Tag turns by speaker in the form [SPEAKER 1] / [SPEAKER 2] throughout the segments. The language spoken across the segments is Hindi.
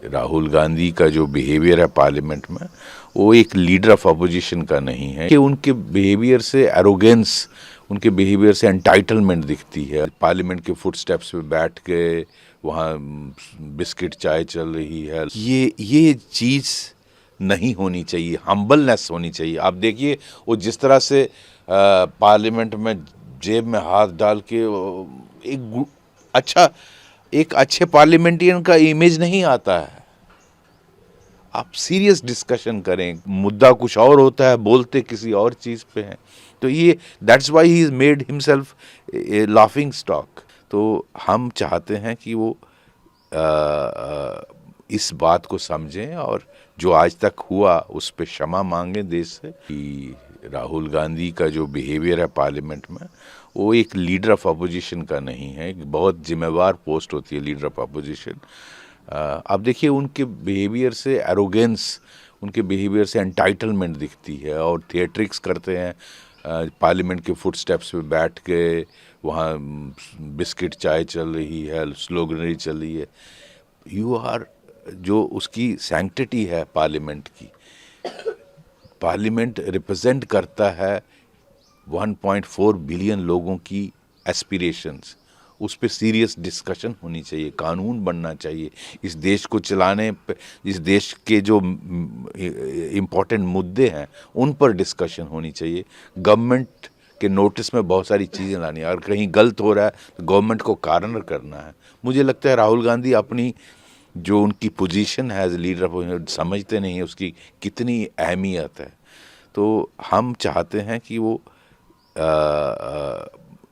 [SPEAKER 1] राहुल गांधी का जो बिहेवियर है पार्लियामेंट में, वो एक लीडर ऑफ अपोजिशन का नहीं है कि उनके बिहेवियर से एरोगेंस, उनके बिहेवियर से एंटाइटलमेंट दिखती है। पार्लियामेंट के फुटस्टेप्स पे बैठ के वहाँ बिस्किट चाय चल रही है, ये चीज़ नहीं होनी चाहिए। हम्बलनेस होनी चाहिए। आप देखिए वो जिस तरह से पार्लियामेंट में जेब में हाथ डाल के एक अच्छे पार्लियामेंटियन का इमेज नहीं आता है। आप सीरियस डिस्कशन करें, मुद्दा कुछ और होता है, बोलते किसी और चीज़ पे हैं। तो ये that's why he is made himself A laughing stock. तो हम चाहते हैं कि वो इस बात को समझें और जो आज तक हुआ उस पे क्षमा मांगें देश से। कि राहुल गांधी का जो बिहेवियर है पार्लियामेंट में, वो एक लीडर ऑफ अपोजिशन का नहीं है। एक बहुत जिम्मेवार पोस्ट होती है लीडर ऑफ अपोजिशन। आप देखिए उनके बिहेवियर से एरोगेंस, उनके बिहेवियर से एंटाइटलमेंट दिखती है और थिएट्रिक्स करते हैं। पार्लियामेंट के फुटस्टेप्स पे बैठ के वहाँ बिस्किट चाय चल रही है, स्लोगनरी चल रही है। यू आर जो उसकी सैंक्टिटी है पार्लियामेंट की, पार्लियामेंट रिप्रेजेंट करता है 1.4 बिलियन लोगों की एस्पिरेशंस। उस पे सीरियस डिस्कशन होनी चाहिए, कानून बनना चाहिए। इस देश को चलाने पे, इस देश के जो इम्पोर्टेंट मुद्दे हैं उन पर डिस्कशन होनी चाहिए। गवर्नमेंट के नोटिस में बहुत सारी चीज़ें लानी है। अगर कहीं गलत हो रहा है तो गवर्नमेंट को कार्नर करना है। मुझे लगता है राहुल गांधी अपनी जो उनकी पोजीशन है एज लीडर ऑफ, समझते नहीं है उसकी कितनी अहमियत है। तो हम चाहते हैं कि वो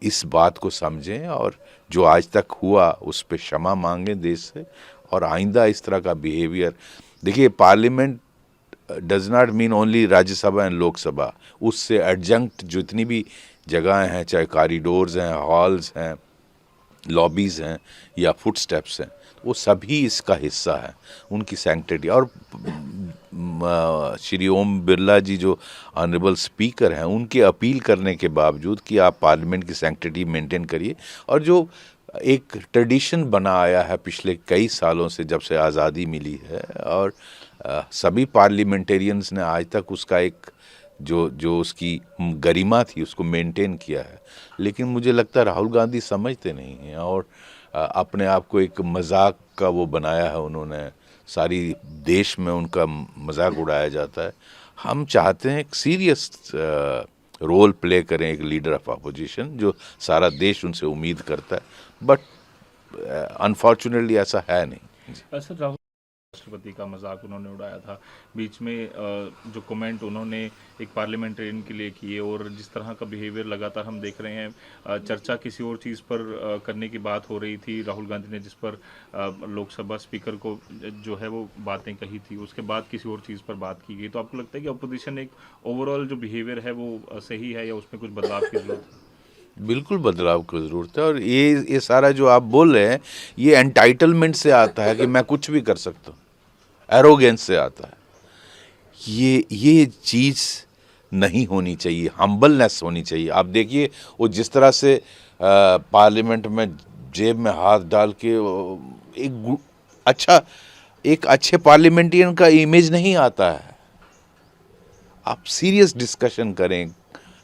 [SPEAKER 1] इस बात को समझें और जो आज तक हुआ उस पे क्षमा मांगें देश से और आइंदा इस तरह का बिहेवियर। देखिए parliament does not mean only Rajya Sabha and Lok Sabha, उससे एडजंक्ट जितनी भी जगहें हैं, चाहे कॉरिडोर्स हैं, हॉल्स हैं, लॉबीज़ हैं या फुटस्टेप्स हैं, वो सभी इसका हिस्सा है, उनकी सैंक्टिटी। और श्री ओम बिरला जी जो ऑनरेबल स्पीकर हैं, उनके अपील करने के बावजूद कि आप पार्लियामेंट की सैंक्टिटी मेंटेन करिए, और जो एक ट्रेडिशन बना आया है पिछले कई सालों से जब से आज़ादी मिली है, और सभी पार्लियामेंटेरियंस ने आज तक उसका एक जो उसकी गरिमा थी उसको मेंटेन किया है। लेकिन मुझे लगता है राहुल गांधी समझते नहीं हैं और अपने आप को एक मजाक का वो बनाया है उन्होंने। सारी देश में उनका मजाक उड़ाया जाता है। हम चाहते हैं एक सीरियस रोल प्ले करें एक लीडर ऑफ अपोजिशन, जो सारा देश उनसे उम्मीद करता है, बट अनफॉर्चुनेटली ऐसा है नहीं।
[SPEAKER 2] सर, राहुल राष्ट्रपति का मजाक उन्होंने उड़ाया था बीच में, जो कमेंट उन्होंने एक पार्लियामेंटेरियन के लिए किए और जिस तरह का बिहेवियर लगातार हम देख रहे हैं। चर्चा किसी और चीज़ पर करने की बात हो रही थी, राहुल गांधी ने जिस पर लोकसभा स्पीकर को जो है वो बातें कही थी, उसके बाद किसी और चीज़ पर बात की गई। तो आपको लगता है कि अपोजिशन एक ओवरऑल जो बिहेवियर है वो सही है या उसमें कुछ बदलाव की जरूरत है?
[SPEAKER 1] बिल्कुल बदलाव की ज़रूरत है। और ये सारा जो आप बोल रहे हैं ये एंटाइटलमेंट से आता है कि मैं कुछ भी कर सकता हूँ, एरोगेंस से आता है। ये चीज़ नहीं होनी चाहिए, हम्बलनेस होनी चाहिए। आप देखिए वो जिस तरह से पार्लियामेंट में जेब में हाथ डाल के एक अच्छे पार्लियामेंटियन का इमेज नहीं आता है। आप सीरियस डिस्कशन करें,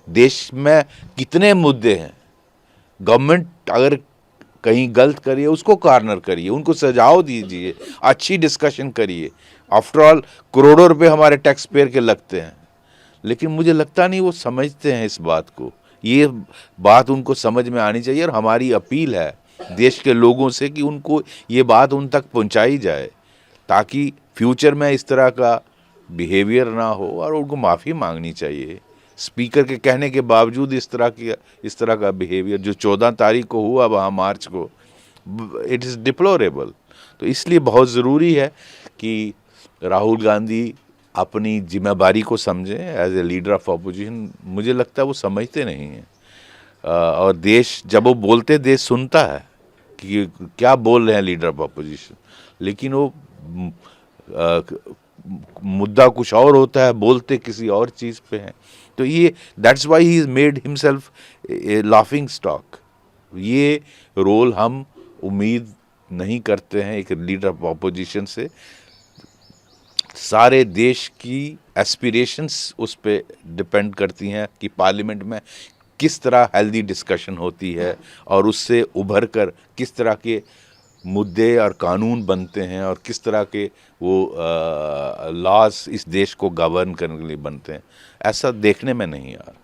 [SPEAKER 1] देश में कितने मुद्दे हैं, गवर्नमेंट अगर कहीं गलत करिए उसको कार्नर करिए, उनको सजाओ दीजिए, अच्छी डिस्कशन करिए। आफ्टर ऑल करोड़ों रुपए हमारे टैक्स पेयर के लगते हैं, लेकिन मुझे लगता नहीं वो समझते हैं इस बात को। ये बात उनको समझ में आनी चाहिए और हमारी अपील है देश के लोगों से कि उनको ये बात उन तक पहुंचाई जाए, ताकि फ्यूचर में इस तरह का बिहेवियर ना हो और उनको माफ़ी मांगनी चाहिए। स्पीकर के कहने के बावजूद इस तरह का बिहेवियर जो 14 तारीख को हुआ वहाँ मार्च को, इट इज़ डिप्लोरेबल। तो इसलिए बहुत ज़रूरी है कि राहुल गांधी अपनी जिम्मेदारी को समझें as a leader of opposition. मुझे लगता है वो समझते नहीं हैं। और देश जब वो बोलते देश सुनता है कि क्या बोल रहे हैं लीडर ऑफ अपोजिशन, लेकिन वो मुद्दा कुछ और होता है, बोलते किसी और चीज़ पे हैं। तो ये that's why he is made himself A laughing stock. ये रोल हम उम्मीद नहीं करते हैं एक लीडर ऑफ ऑपोजिशन से, सारे देश की एस्पिरेशंस उस पे डिपेंड करती हैं कि पार्लियामेंट में किस तरह हेल्दी डिस्कशन होती है और उससे उभर कर किस तरह के मुद्दे और कानून बनते हैं और किस तरह के वो लॉज इस देश को गवर्न करने के लिए बनते हैं। ऐसा देखने में नहीं आ रहा।